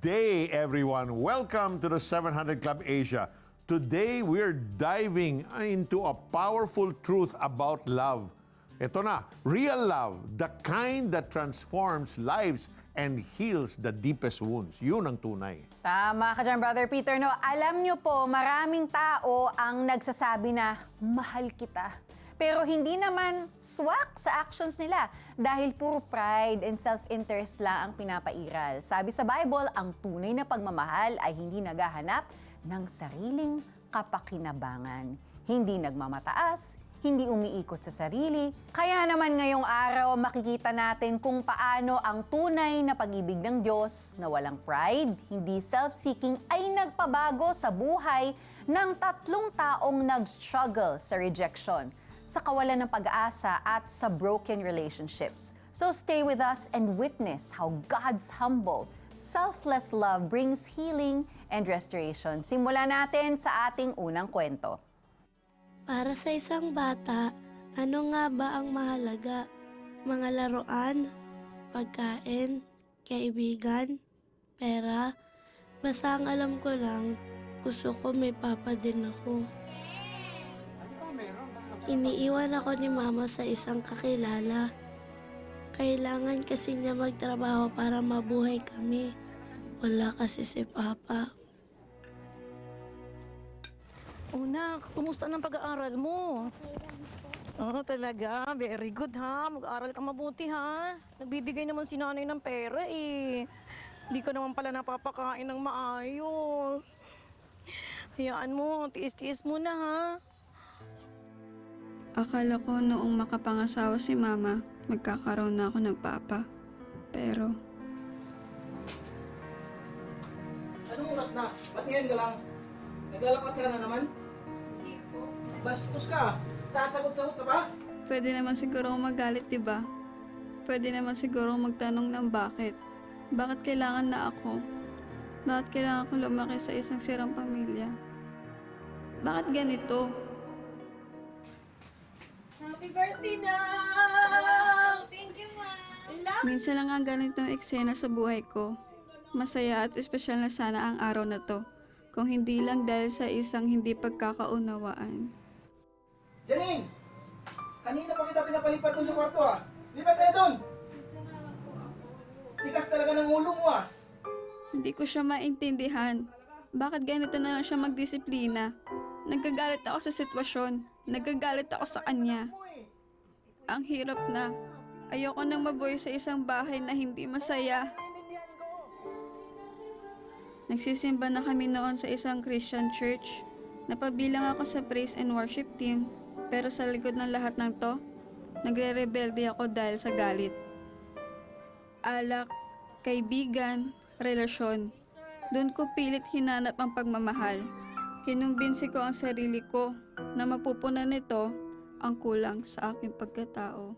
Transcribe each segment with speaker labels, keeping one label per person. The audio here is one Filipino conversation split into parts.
Speaker 1: day, everyone. Welcome to the 700 Club Asia. Today, we're diving into a powerful truth about love. Ito na, real love, the kind that transforms lives and heals the deepest wounds. Yun ang tunay.
Speaker 2: Tama ka dyan, Brother Peter. No, alam nyo po, maraming tao ang nagsasabi na, mahal kita. Pero hindi naman swak sa actions nila dahil puro pride and self-interest lang ang pinapairal. Sabi sa Bible, ang tunay na pagmamahal ay hindi naghahanap ng sariling kapakinabangan. Hindi nagmamataas, hindi umiikot sa sarili. Kaya naman ngayong araw makikita natin kung paano ang tunay na pag-ibig ng Diyos na walang pride, hindi self-seeking ay nagpabago sa buhay ng 3 taong nag-struggle sa rejection, sa kawalan ng pag-asa at sa broken relationships. So stay with us and witness how God's humble, selfless love brings healing and restoration. Simulan natin sa ating unang kwento.
Speaker 3: Para sa isang bata, ano nga ba ang mahalaga? Mga laruan, pagkain, kaibigan, pera? Basta ang alam ko lang, gusto ko may papa din ako. Iniiwan ako ni Mama sa isang kakilala. Kailangan kasi niya magtrabaho para mabuhay kami. Wala kasi si Papa.
Speaker 4: Una, kumusta ng pag-aaral mo? Oo, talaga. Very good, ha? Mag-aaral ka mabuti, ha? Nagbibigay naman si nanay ng pera, eh. Hindi ka naman pala napapakain ng maayos. Hayaan mo, tiis-tiis muna, ha?
Speaker 5: Akala ko noong makapangasawa si Mama, magkakaroon na ako ng papa. Pero
Speaker 6: Anong oras na? Ba't ngayon ka lang? Naglalakad ka na naman? Hindi po. Bastos ka? Sasagot-sagot ka pa?
Speaker 5: pwede naman siguro akong magalit, diba? Pwede naman siguro akong magtanong ng bakit. Bakit kailangan na ako? Bakit kailangan akong lumaki sa isang sirang pamilya? Bakit ganito?
Speaker 4: Happy birthday na! Thank you, Ma!
Speaker 5: Minsan lang ang ganitong eksena sa buhay ko. Masaya at espesyal na sana ang araw na to. Kung hindi lang dahil sa isang hindi pagkakaunawaan.
Speaker 6: Janine! Kanina pa kita pinapalipat dun sa kwarto, ah. Lipat ka na dun! Tikas talaga ng ulo mo, ah.
Speaker 5: Hindi ko siya maintindihan. Bakit ganito na lang siya magdisiplina? Nagkagalit ako sa sitwasyon. Nagkagalit ako sa kanya. Ang hirap na. Ayoko nang mabuhay sa isang bahay na hindi masaya. Nagsisimba na kami noon sa isang Christian church. Napabilang ako sa praise and worship team. Pero sa likod ng lahat ng to, nagre-rebelde ako dahil sa galit. Alak, kaibigan, relasyon. Doon ko pilit hinanap ang pagmamahal. Kinumbinsi ko ang sarili ko na mapupunan nito ang kulang sa aking pagkatao.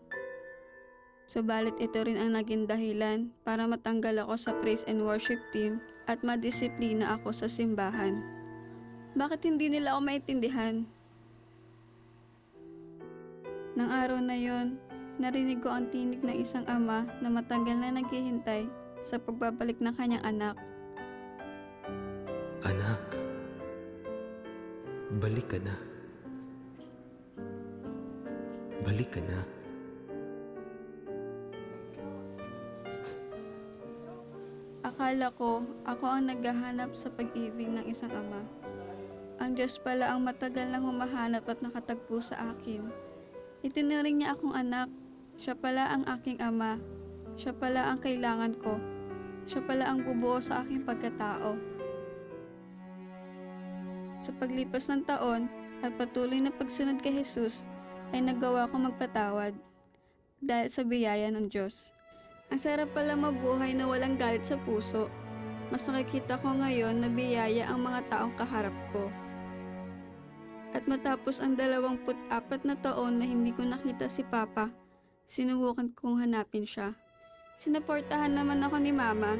Speaker 5: Subalit ito rin ang naging dahilan para matanggal ako sa praise and worship team at madisiplina ako sa simbahan. Bakit hindi nila ako maintindihan? Nang araw na yon, narinig ko ang tinig ng isang ama na matagal na naghihintay sa pagbabalik ng kanyang anak.
Speaker 7: Anak, balik ka na. Balik ka na.
Speaker 5: Akala ko, ako ang naghahanap sa pag-ibig ng isang ama. Ang Diyos pala ang matagal nang humahanap at nakatagpo sa akin. Itinuring niya akong anak. Siya pala ang aking ama. Siya pala ang kailangan ko. Siya pala ang bubuo sa aking pagkatao. Sa paglipas ng taon at patuloy na pagsunod kay Jesus, ay nagawa ko magpatawad dahil sa biyaya ng Diyos. Ang sarap pala mabuhay na walang galit sa puso. Mas nakikita ko ngayon na biyaya ang mga taong kaharap ko. At matapos ang 24 na taon na hindi ko nakita si Papa, sinubukan kong hanapin siya. Sinaportahan naman ako ni Mama.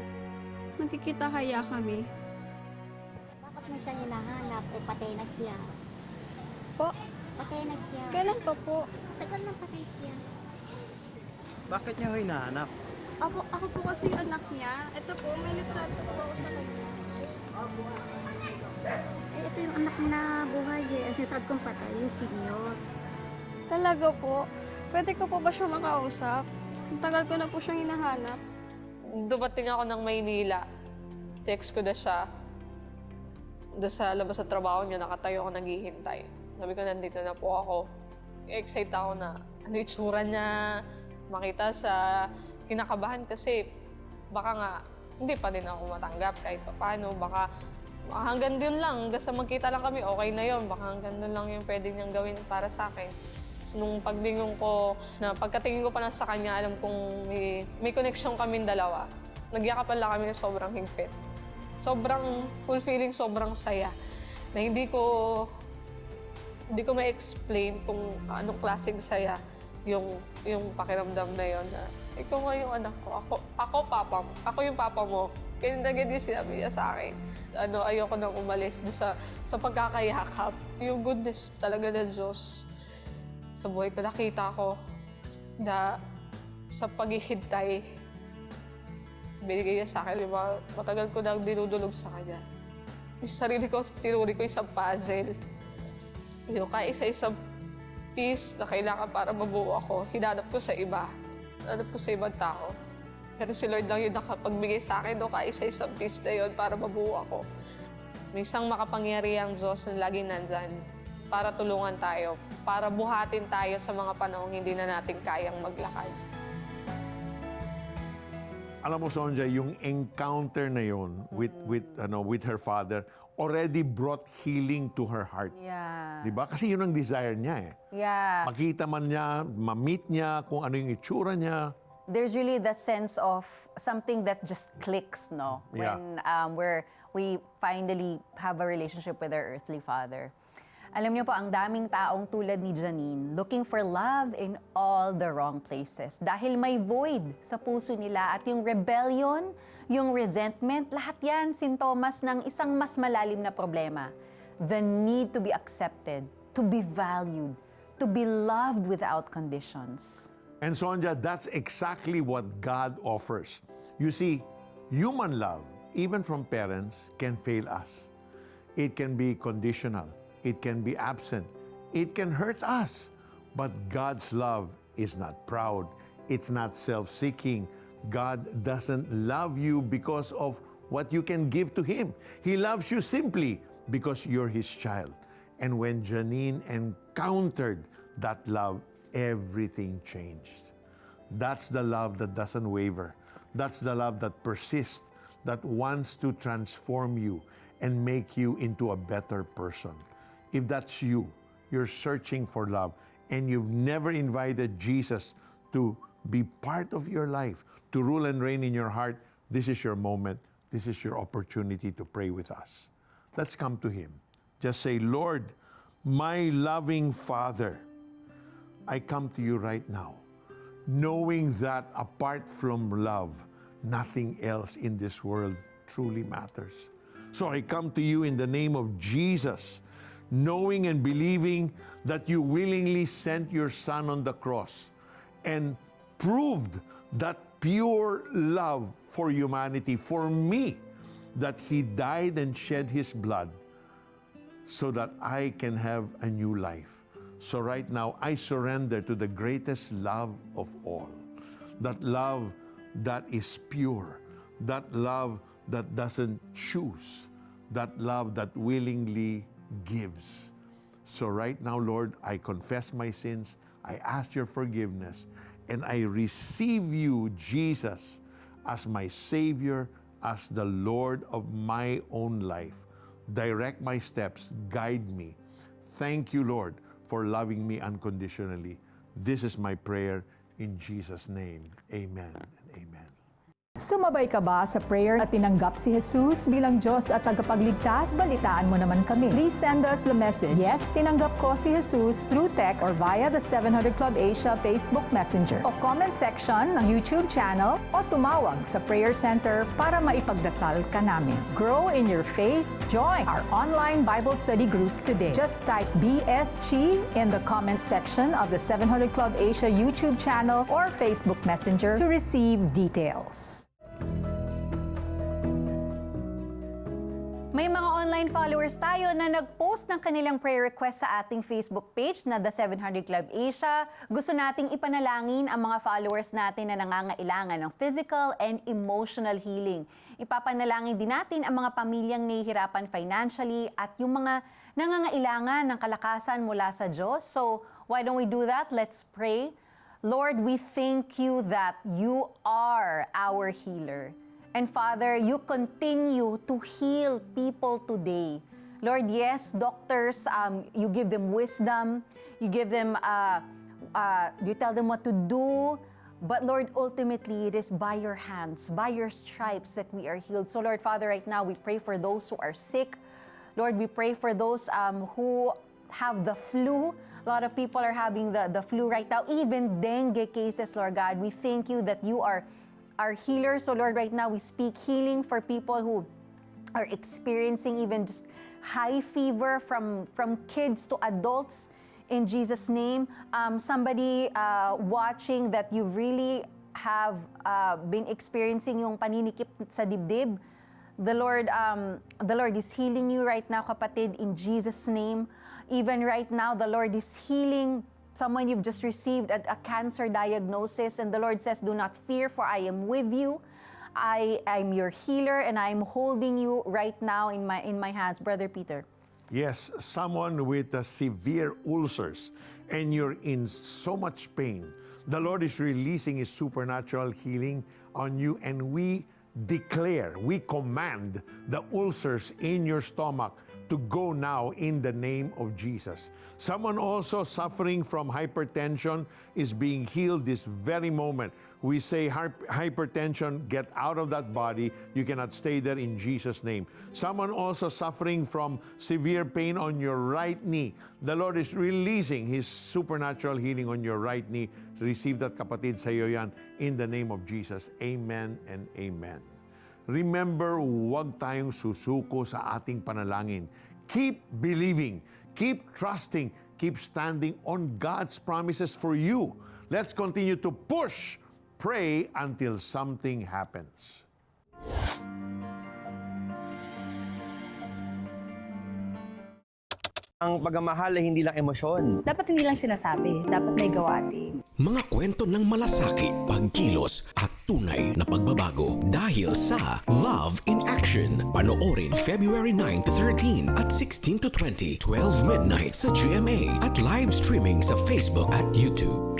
Speaker 5: Magkikita kaya kami?
Speaker 8: Bakit mo siya hinahanap? Eh, patay na siya.
Speaker 5: Po,
Speaker 8: Patay na siya.
Speaker 5: kailan pa po?
Speaker 8: Tagal na patay siya.
Speaker 9: Bakit niya hinahanap?
Speaker 5: Ako po kasi yung anak niya. Ito po, may litrato po ako sa kanya.
Speaker 8: Eh, ito yung anak na buhay eh. Ang sinasabi kong patay, yung senior.
Speaker 5: Talaga po? Pwede ko po ba siya makausap? Ang tagal ko na po siyang hinahanap.
Speaker 9: Dumating ako ng Maynila. Text ko na siya. Doon sa labas sa trabaho niya, nakatayo ako naghihintay. Sabi ko, nandito na po ako. Excited ako na ano itsura niya, makita siya. Kinakabahan kasi baka nga hindi pa din ako matanggap kahit paano. Baka hanggang doon lang, hanggang sa magkita lang kami, okay na yon. Baka hanggang doon lang yung pwede niyang gawin para sa akin. So, nung paglingon ko, na pagkatingin ko pa lang sa kanya, alam kong may connection kaming dalawa. Nagyakapan lang kami na sobrang higpit. Sobrang fulfilling, sobrang saya. Na hindi ko ma-explain kung anong klaseng saya yung pakiramdam na yon. Na ikaw nga yung anak ko, ako yung papa mo. Kaya yung sinabi niya sa akin. Ayoko nang umalis doon sa pagkakayakap. Yung goodness talaga ng Diyos sa buhay ko, nakita ko na sa paghihintay, binigay niya sa akin. Matagal ko nang dinudulog sa kanya. Yung sarili ko, tinuri ko isang puzzle. Yung kaisa-isang piece na kailangan para mabuo ako, hinanap ko sa iba. Hinanap ko sa ibang tao. Pero si Lord lang yung nakapagbigay sa akin, no, kaisa-isang piece na yun para mabuo ako. May isang makapangyarihang Diyos na laging nandyan para tulungan tayo, para buhatin tayo sa mga panahong hindi na natin kayang maglakad.
Speaker 1: Alam mo, Sonja, yung encounter na yon with her father already brought healing to her heart.
Speaker 2: Yeah.
Speaker 1: Diba? Kasi yun ang desire niya eh.
Speaker 2: Yeah.
Speaker 1: Makita man niya, ma-meet niya, kung ano yung itsura niya.
Speaker 2: There's really the sense of something that just clicks, no?
Speaker 1: Yeah.
Speaker 2: When we finally have a relationship with our earthly father. Alam niyo po, ang daming taong tulad ni Janine looking for love in all the wrong places. Dahil may void sa puso nila at yung rebellion, yung resentment, lahat yan sintomas ng isang mas malalim na problema. The need to be accepted, to be valued, to be loved without conditions.
Speaker 1: And Sonja, that's exactly what God offers. You see, human love, even from parents, can fail us. It can be conditional. It can be absent. It can hurt us. But God's love is not proud. It's not self-seeking. God doesn't love you because of what you can give to Him. He loves you simply because you're His child. And when Janine encountered that love, everything changed. That's the love that doesn't waver. That's the love that persists, that wants to transform you and make you into a better person. If that's you, you're searching for love, and you've never invited Jesus to be part of your life, to rule and reign in your heart, this is your moment. This is your opportunity to pray with us. Let's come to Him. Just say, Lord, my loving Father, I come to you right now, knowing that apart from love, nothing else in this world truly matters. So I come to you in the name of Jesus, knowing and believing that you willingly sent your Son on the cross and proved that pure love for humanity, for me, that He died and shed His blood so that I can have a new life. So right now, I surrender to the greatest love of all, that love that is pure, that love that doesn't choose, that love that willingly gives. So right now, Lord, I confess my sins, I ask your forgiveness, and I receive you, Jesus, as my Savior, as the Lord of my own life. Direct my steps, guide me. Thank you, Lord, for loving me unconditionally. This is my prayer in Jesus' name. Amen and amen.
Speaker 10: Sumabay ka ba sa prayer at tinanggap si Jesus bilang Diyos at tagapagligtas? Balitaan mo naman kami. Please send us the message. Yes, tinanggap ko si Jesus through text or via the 700 Club Asia Facebook Messenger o comment section ng YouTube channel o tumawag sa prayer center para maipagdasal ka namin. Grow in your faith. Join our online Bible study group today. Just type BSG in the comment section of the 700 Club Asia YouTube channel or Facebook Messenger to receive details.
Speaker 2: May mga online followers tayo na nag-post ng kanilang prayer request sa ating Facebook page na The 700 Club Asia. Gusto nating ipanalangin ang mga followers natin na nangangailangan ng physical and emotional healing. Ipapanalangin din natin ang mga pamilyang nahihirapan financially at yung mga nangangailangan ng kalakasan mula sa Diyos. So, why don't we do that? Let's pray. Lord, we thank you that you are our healer. And Father, you continue to heal people today. Lord, yes, doctors, you give them wisdom, you give them, you tell them what to do. But Lord, ultimately, it is by your hands, by your stripes that we are healed. So Lord, Father, right now, we pray for those who are sick. Lord, we pray for those who have the flu. A lot of people are having the flu right now, even dengue cases, Lord God. We thank you that you are our healer. So Lord, right now we speak healing for people who are experiencing even just high fever from kids to adults in Jesus' name. Somebody watching that you really have been experiencing yung paninikip sa dibdib. The Lord is healing you right now, kapatid, in Jesus' name. Even right now, the Lord is healing someone you've just received a cancer diagnosis, and the Lord says, do not fear, for I am with you. I'm your healer, and I'm holding you right now in my hands. Brother Peter.
Speaker 1: Yes, someone with severe ulcers and you're in so much pain. The Lord is releasing His supernatural healing on you, and we declare, we command the ulcers in your stomach to go now in the name of Jesus. Someone also suffering from hypertension is being healed this very moment. We say, hypertension, get out of that body. You cannot stay there in Jesus' name. Someone also suffering from severe pain on your right knee. The Lord is releasing His supernatural healing on your right knee. Receive that, kapatid, sa iyo yan, in the name of Jesus. Amen and amen. Remember, huwag tayong susuko sa ating panalangin. Keep believing, keep trusting, keep standing on God's promises for you. Let's continue to push, pray until something happens.
Speaker 11: Ang pagmamahal ay hindi lang emosyon.
Speaker 12: Dapat hindi lang sinasabi, dapat may gawati.
Speaker 13: Mga kwento ng malasakit, pagkilos at tunay na pagbabago dahil sa Love in Action. Panoorin February 9 to 13 at 16 to 20, 12 midnight sa GMA at live streaming sa Facebook at YouTube.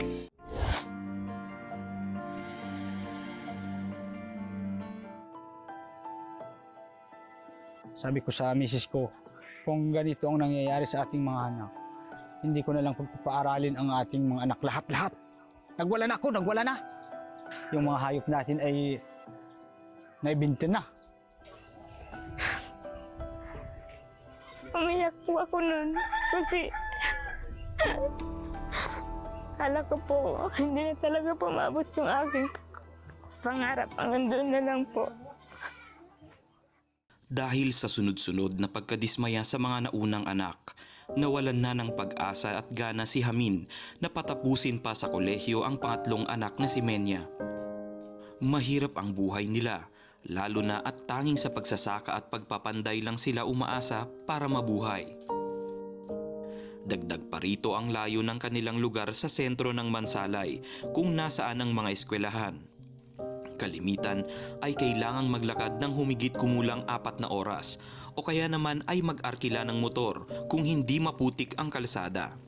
Speaker 14: Sabi ko sa misis ko, kung ganito ang nangyayari sa ating mga anak, hindi ko na lang pagpapaaralin ang ating mga anak lahat-lahat. Nagwala na ako, nagwala na. Yung mga hayop natin ay naibinti na.
Speaker 3: Umiyak po ako nun kasi kala ko po hindi na talaga po maabot yung aking pangarap. Ang nandun na lang po.
Speaker 15: Dahil sa sunod-sunod na pagkadismaya sa mga naunang anak, nawalan na ng pag-asa at gana si Hamin na patapusin pa sa kolehiyo ang pangatlong anak na si Menya. Mahirap ang buhay nila, lalo na at tanging sa pagsasaka at pagpapanday lang sila umaasa para mabuhay. Dagdag pa rito ang layo ng kanilang lugar sa sentro ng Mansalay kung nasaan ang mga eskwelahan. Kalimitan ay kailangang maglakad ng humigit kumulang 4 na oras o kaya naman ay mag-arkila ng motor kung hindi maputik ang kalsada.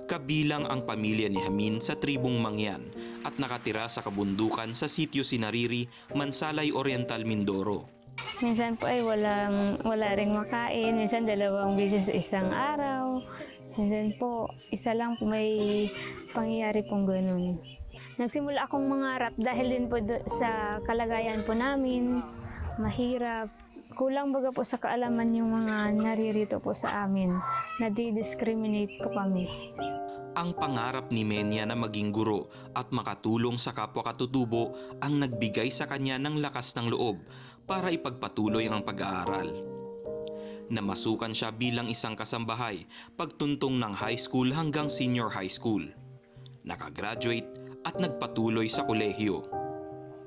Speaker 15: Kabilang ang pamilya ni Hamin sa tribong Mangyan at nakatira sa kabundukan sa sitio Sinariri, Mansalay Oriental, Mindoro.
Speaker 3: Minsan po ay wala ring makain, minsan 2 beses sa isang araw. Minsan po, isa lang po may pangyayari pong ganun. Nagsimula akong mangarap dahil din po sa kalagayan po namin, mahirap. Kulang baga po sa kaalaman yung mga naririto po sa amin. Nadi-discriminate po kami.
Speaker 15: Ang pangarap ni Menya na maging guro at makatulong sa kapwa katutubo ang nagbigay sa kanya ng lakas ng loob para ipagpatuloy ang pag-aaral. Namasukan siya bilang isang kasambahay pagtuntong ng high school hanggang senior high school. Nakagraduate at nagpatuloy sa kolehiyo.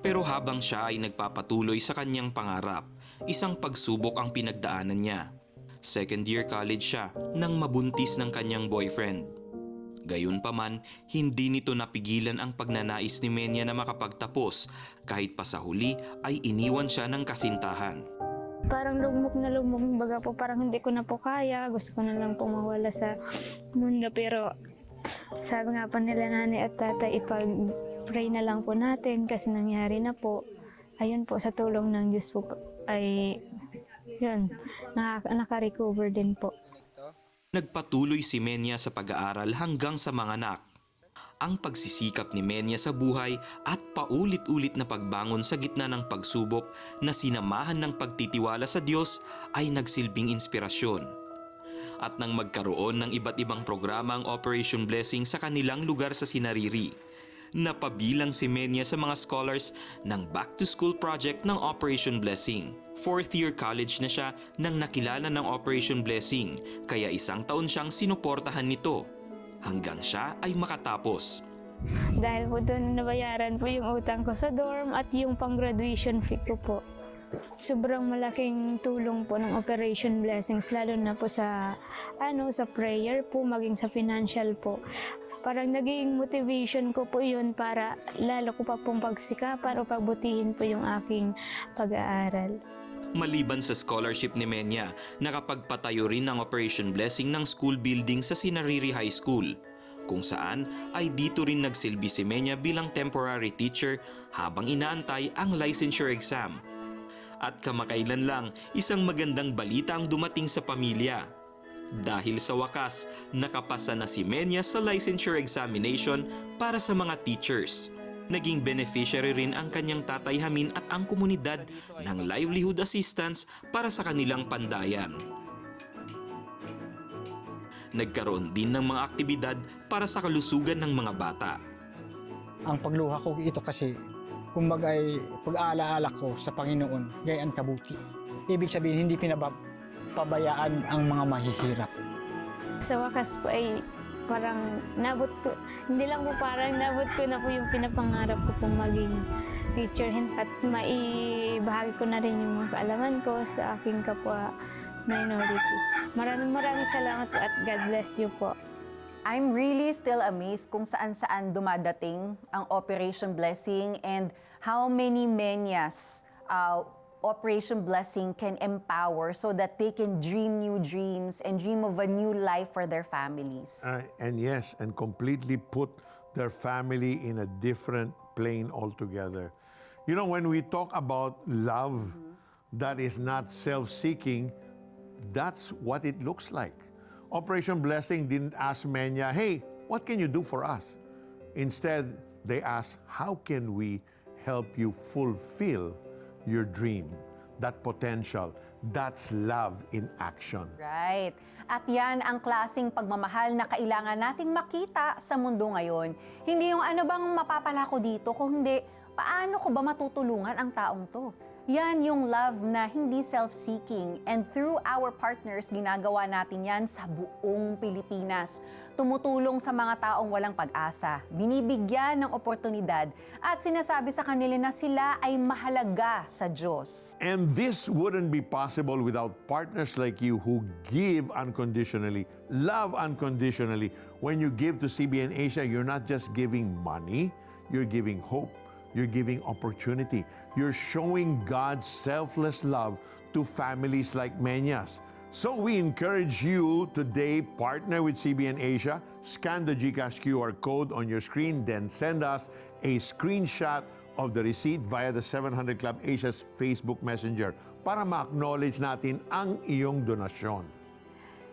Speaker 15: Pero habang siya ay nagpapatuloy sa kanyang pangarap, isang pagsubok ang pinagdaanan niya. Second year college siya nang mabuntis ng kanyang boyfriend. Gayunpaman, hindi nito napigilan ang pagnanais ni Menya na makapagtapos kahit pa sa huli ay iniwan siya ng kasintahan.
Speaker 3: Parang lugmok na lugmok, baga po parang hindi ko na po kaya, gusto ko na lang po mawala sa mundo. Pero sabi nga pa nila nanay at tatay, ipag-pray na lang po natin kasi nangyari na po. Ayun po, sa tulong ng Diyos po ay yun, naka-recover din po.
Speaker 15: Nagpatuloy si Menya sa pag-aaral hanggang sa manganak. Ang pagsisikap ni Menya sa buhay at paulit-ulit na pagbangon sa gitna ng pagsubok na sinamahan ng pagtitiwala sa Diyos ay nagsilbing inspirasyon. At nang magkaroon ng iba't ibang programa ang Operation Blessing sa kanilang lugar sa Sinariri, napabilang si Menya sa mga scholars ng Back to School project ng Operation Blessing. 4th year college na siya nang nakilala ng Operation Blessing, kaya isang taon siyang sinuportahan nito hanggang siya ay makatapos.
Speaker 3: Dahil po doon nabayaran po yung utang ko sa dorm at yung pang-graduation fee ko po. Sobrang malaking tulong po ng Operation Blessings, lalo na po sa prayer po, maging sa financial po. Parang naging motivation ko po yun para lalo ko pa pong pagsikapan o pagbutihin po yung aking pag-aaral.
Speaker 15: Maliban sa scholarship ni Menya, nakapagpatayo rin ng Operation Blessing ng school building sa Sinariri High School, kung saan ay dito rin nagsilbi si Menya bilang temporary teacher habang inaantay ang licensure exam. At kamakailan lang, isang magandang balita ang dumating sa pamilya. Dahil sa wakas, nakapasa na si Menya sa licensure examination para sa mga teachers. Naging beneficiary rin ang kanyang tatay Hamin at ang komunidad ng livelihood assistance para sa kanilang pandayan. Nagkaroon din ng mga aktibidad para sa kalusugan ng mga bata.
Speaker 14: Ang pagluha ko ito kasi, kumbaga ay pag-aalaala ko sa Panginoon, gayaan kabuti. Ibig sabihin, hindi pinababayaan ang mga mahihirap.
Speaker 3: Sa wakas po ay parang nabot ko, hindi lang po parang nabot ko na po yung pinapangarap ko pong maging teacher at maibahagi ko na rin yung mga kaalaman ko sa aking kapwa minority. Maraming salamat po at God bless you po.
Speaker 2: I'm really still amazed kung saan-saan dumadating ang Operation Blessing and how many Menyas Operation Blessing can empower so that they can dream new dreams and dream of a new life for their families.
Speaker 1: And yes, and completely put their family in a different plane altogether. You know, when we talk about love that is not self-seeking, that's what it looks like. Operation Blessing didn't ask Menya, hey, what can you do for us? Instead, they asked, how can we help you fulfill your dream, that potential? That's love in action.
Speaker 2: Right. At yan ang klaseng pagmamahal na kailangan nating makita sa mundo ngayon. Hindi yung ano bang mapapala ko dito, kung hindi, paano ko ba matutulungan ang taong to? Yan yung love na hindi self-seeking. And through our partners, ginagawa natin yan sa buong Pilipinas. Tumutulong sa mga taong walang pag-asa, binibigyan ng oportunidad, at sinasabi sa kanila na sila ay mahalaga sa Diyos.
Speaker 1: And this wouldn't be possible without partners like you who give unconditionally, love unconditionally. When you give to CBN Asia, you're not just giving money, you're giving hope. You're giving opportunity. You're showing God's selfless love to families like Menyas. So we encourage you today, partner with CBN Asia, scan the GCash QR code on your screen, then send us a screenshot of the receipt via the 700 Club Asia's Facebook Messenger para ma-acknowledge natin ang iyong donasyon.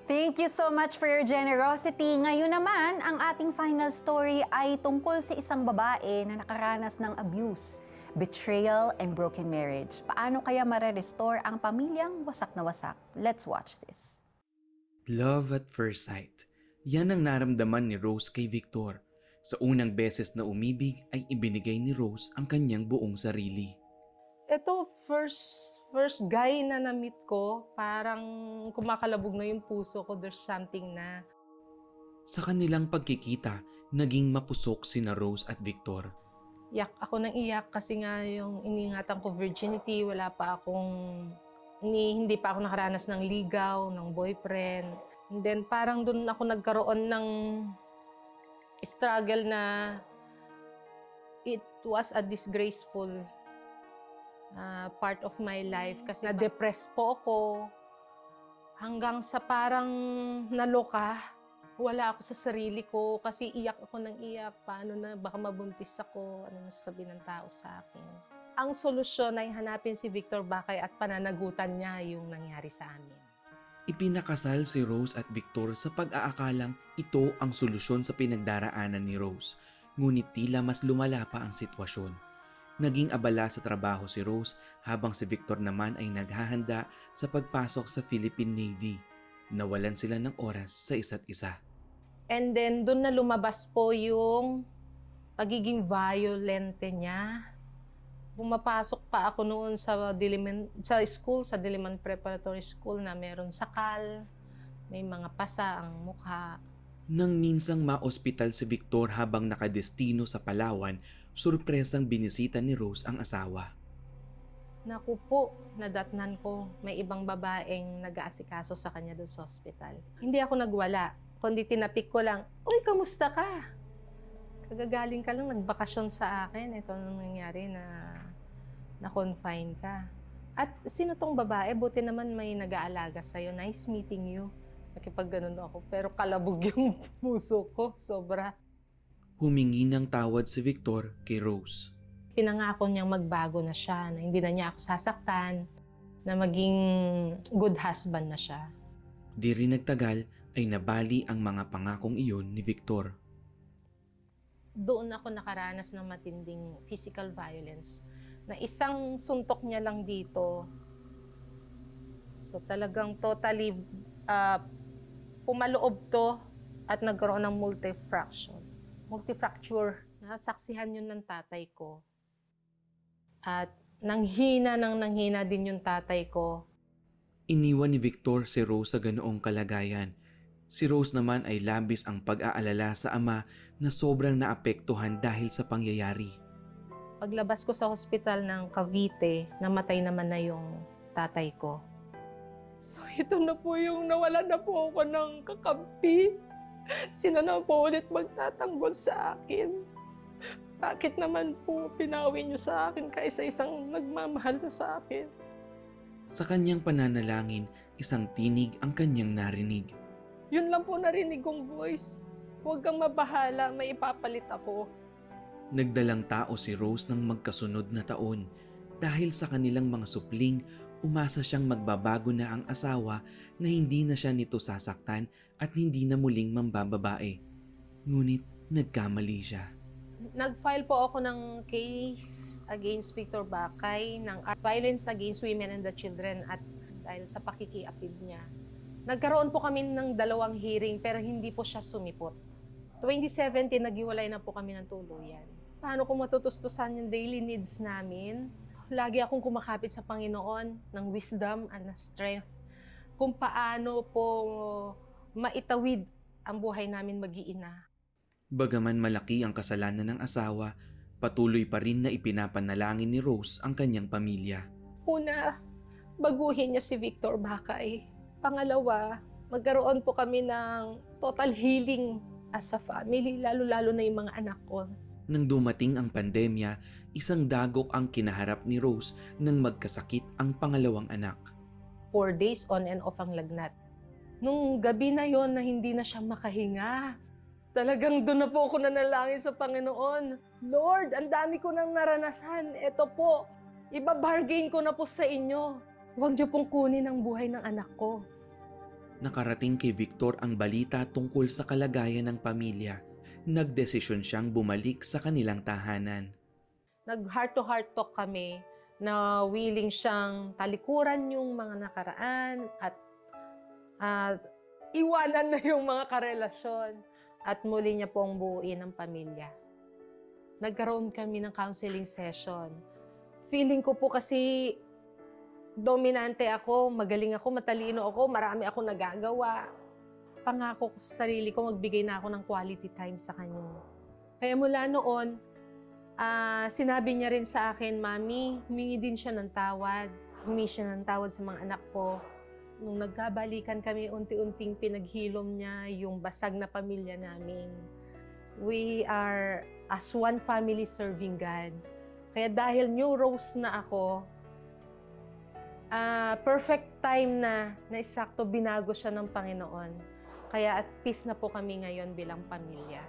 Speaker 2: Thank you so much for your generosity. Ngayon naman, ang ating final story ay tungkol sa isang babae na nakaranas ng abuse, betrayal, and broken marriage. Paano kaya mare-restore ang pamilyang wasak na wasak? Let's watch this.
Speaker 15: Love at first sight. Yan ang naramdaman ni Rose kay Victor. Sa unang beses na umibig ay ibinigay ni Rose ang kanyang buong sarili.
Speaker 9: Ito, first guy na na-meet ko, parang kumakalabog na yung puso ko. There's something na.
Speaker 15: Sa kanilang pagkikita, naging mapusok sina Rose at Victor.
Speaker 9: Iyak ako ng iyak kasi nga yung iningatan ko virginity, hindi pa ako nakaranas ng ligaw, ng boyfriend. And then parang doon ako nagkaroon ng struggle na it was a disgraceful part of my life kasi na-depress po ako hanggang sa parang naloka. Wala ako sa sarili ko kasi iyak ako ng iyak. Paano na, baka mabuntis ako, ano sasabihin ng tao sa akin. Ang solusyon ay hanapin si Victor Bakay at pananagutan niya yung nangyari sa amin.
Speaker 15: Ipinakasal si Rose at Victor sa pag-aakalang ito ang solusyon sa pinagdaraanan ni Rose. Ngunit tila mas lumala pa ang sitwasyon. Naging abala sa trabaho si Rose habang si Victor naman ay naghahanda sa pagpasok sa Philippine Navy. Nawalan sila ng oras sa isa't isa.
Speaker 9: And then doon na lumabas po yung pagiging violente niya. Pumapasok pa ako noon sa Diliman Preparatory School na meron sakal, may mga pasa ang mukha.
Speaker 15: Nang minsang ma-ospital si Victor habang nakadestino sa Palawan, surpresang binisita ni Rose ang asawa.
Speaker 9: Naku po, nadatnan ko may ibang babaeng nag-aasikaso sa kanya doon sa ospital. Hindi ako nagwala, kundi tinapik ko lang, "Uy, kamusta ka? Kagagaling ka lang, nagbakasyon sa akin. Ito nang nangyari na confine ka." At sino tong babae? Buti naman may nag-aalaga sa'yo. Nice meeting you. Nakipag-ganon ako, pero kalabog yung puso ko, sobra.
Speaker 15: Humingi ng tawad si Victor kay Rose.
Speaker 9: Pinangako niyang magbago na siya, na hindi na niya ako sasaktan, na maging good husband na siya.
Speaker 15: Di rin nagtagal ay nabali ang mga pangakong iyon ni Victor.
Speaker 9: Doon ako nakaranas ng matinding physical violence, na isang suntok niya lang dito. So talagang totally pumaloob to at nagkaroon ng multifracture. Nasaksihan yun ng tatay ko. At nanghina din yung tatay ko.
Speaker 15: Iniwan ni Victor si Rose sa ganoong kalagayan. Si Rose naman ay labis ang pag-aalala sa ama na sobrang naapektuhan dahil sa pangyayari.
Speaker 9: Paglabas ko sa hospital ng Cavite, namatay naman na yung tatay ko. So ito na po yung nawalan na po ako ng kakampi. Sino na po ulit magtatanggol sa akin? Bakit naman po pinawi niyo sa akin kaysa isang nagmamahal na sa akin?
Speaker 15: Sa kanyang pananalangin, isang tinig ang kanyang narinig.
Speaker 9: Yun lang po narinig kong voice. Huwag kang mabahala, may ipapalit ako.
Speaker 15: Nagdalang tao si Rose ng magkasunod na taon. Dahil sa kanilang mga supling, umasa siyang magbabago na ang asawa na hindi na siya nito sasaktan at hindi na muling mambababae. Ngunit nagkamali siya.
Speaker 9: Nag-file po ako ng case against Victor Bakay ng violence against women and the children at dahil sa pakikiapid niya. Nagkaroon po kami ng 2 hearing pero hindi po siya sumipot. 2017, naghiwalay na po kami ng tuluyan. Paano ko matutustusan yung daily needs namin? Lagi akong kumakapit sa Panginoon ng wisdom and strength kung paano po maitawid ang buhay namin mag-iina.
Speaker 15: Bagaman malaki ang kasalanan ng asawa, patuloy pa rin na ipinapanalangin ni Rose ang kanyang pamilya.
Speaker 9: Una, baguhin niya si Victor Bakay. Pangalawa, magkaroon po kami ng total healing as a family, lalo-lalo na yung mga anak ko.
Speaker 15: Nang dumating ang pandemya, isang dagok ang kinaharap ni Rose nang magkasakit ang pangalawang anak.
Speaker 9: 4 days on and off ang lagnat. Nung gabi na yon na hindi na siya makahinga, talagang doon na po ako nanalangin sa Panginoon. Lord, ang dami ko nang naranasan. Ito po, ibabargain ko na po sa inyo. Huwag niyo pong kunin ang buhay ng anak ko.
Speaker 15: Nakarating kay Victor ang balita tungkol sa kalagayan ng pamilya. Nagdesisyon siyang bumalik sa kanilang tahanan.
Speaker 9: Nag-heart-to-heart talk kami na willing siyang talikuran yung mga nakaraan at iwanan na yung mga karelasyon at muli niya pong buuin ang pamilya. Nagkaroon kami ng counseling session. Feeling ko po kasi dominante ako, magaling ako, matalino ako, marami ako nagagawa. Pangako ko sa sarili ko, magbigay na ako ng quality time sa kanya. Kaya mula noon, sinabi niya rin sa akin, Mami, humingi din siya ng tawad. Humingi siya ng tawad sa mga anak ko. Nung nagkabalikan kami, unti-unting pinaghilom niya yung basag na pamilya namin. We are as one family serving God. Kaya dahil new rose na ako, perfect time na eksakto binago siya ng Panginoon. Kaya at peace na po kami ngayon bilang pamilya.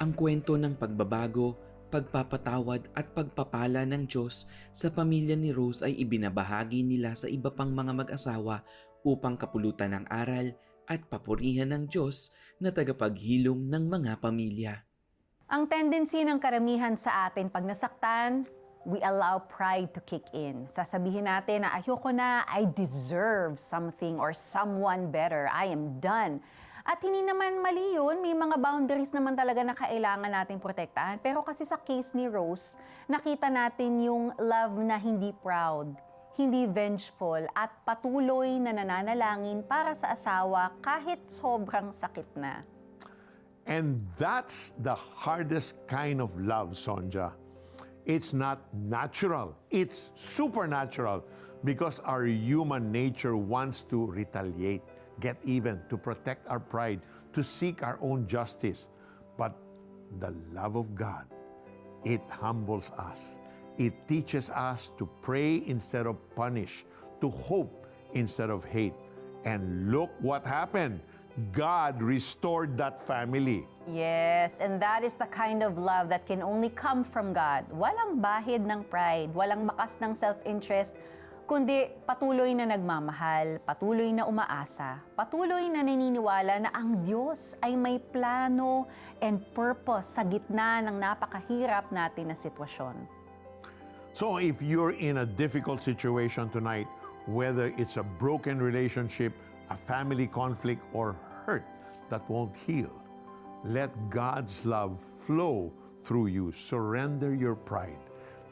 Speaker 15: Ang kwento ng pagbabago, pagpapatawad at pagpapala ng Diyos sa pamilya ni Rose ay ibinabahagi nila sa iba pang mga mag-asawa upang kapulutan ng aral at papurihan ng Diyos na tagapaghilom ng mga pamilya.
Speaker 2: Ang tendency ng karamihan sa atin pag nasaktan, we allow pride to kick in. Sasabihin natin na ayoko na, I deserve something or someone better. I am done. At hindi naman mali yun, may mga boundaries naman talaga na kailangan nating protektahan. Pero kasi sa case ni Rose, nakita natin yung love na hindi proud, hindi vengeful, at patuloy na nananalangin para sa asawa kahit sobrang sakit na.
Speaker 1: And that's the hardest kind of love, Sonja. It's not natural. It's supernatural because our human nature wants to retaliate, get even, to protect our pride, to seek our own justice. But the love of God, it humbles us. It teaches us to pray instead of punish, to hope instead of hate. And look what happened. God restored that family.
Speaker 2: Yes, and that is the kind of love that can only come from God. Walang bahid ng pride, walang bakas ng self-interest, kundi patuloy na nagmamahal, patuloy na umaasa, patuloy na naniniwala na ang Diyos ay may plano and purpose sa gitna ng napakahirap natin na sitwasyon.
Speaker 1: So if you're in a difficult situation tonight, whether it's a broken relationship, a family conflict, or hurt that won't heal, let God's love flow through you. Surrender your pride.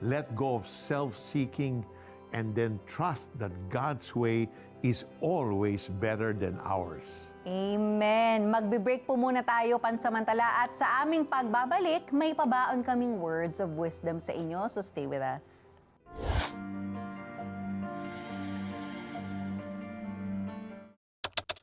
Speaker 1: Let go of self-seeking and then trust that God's way is always better than ours.
Speaker 2: Amen. Magbe-break po muna tayo pansamantala at sa aming pagbabalik, may pabaon kaming words of wisdom sa inyo, so stay with us.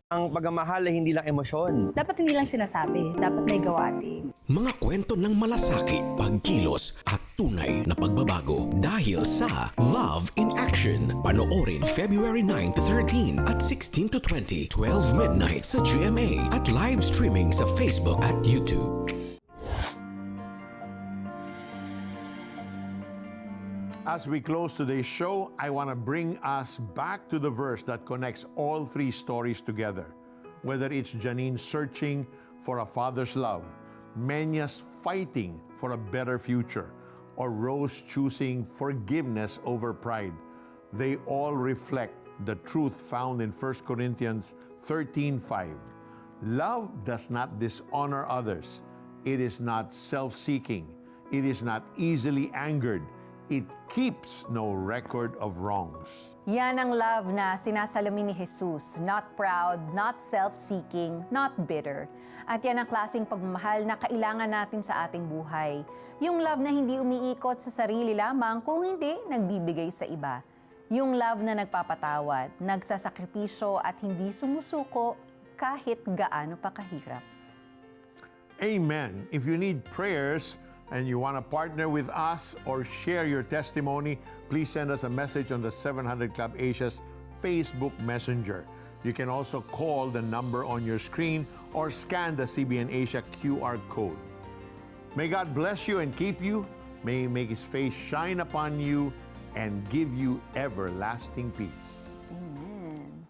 Speaker 11: Ang pagmamahal ay hindi lang emosyon.
Speaker 12: Dapat hindi lang sinasabi, dapat may gawa din.
Speaker 13: Mga kwento ng malasakit, pagkilos at tunay na pagbabago dahil sa Love in Action. Panoorin February 9 to 13 at 16 to 20, 12 midnight sa GMA at live streaming sa Facebook at YouTube.
Speaker 1: As we close today's show, I want to bring us back to the verse that connects all three stories together. Whether it's Janine searching for a father's love, Menya's fighting for a better future, or Rose choosing forgiveness over pride, they all reflect the truth found in 1 Corinthians 13:5. Love does not dishonor others. It is not self-seeking. It is not easily angered. It keeps no record of wrongs.
Speaker 2: Yan ang love na sinasalamin ni Jesus. Not proud, not self-seeking, not bitter. At yan ang klaseng pagmamahal na kailangan natin sa ating buhay. Yung love na hindi umiikot sa sarili lamang, kung hindi, nagbibigay sa iba. Yung love na nagpapatawad, nagsasakripisyo at hindi sumusuko kahit gaano pa kahirap.
Speaker 1: Amen. If you need prayers, and you want to partner with us or share your testimony, please send us a message on the 700 Club Asia's Facebook Messenger. You can also call the number on your screen or scan the CBN Asia QR code. May God bless you and keep you. May He make His face shine upon you and give you everlasting peace.
Speaker 2: Amen.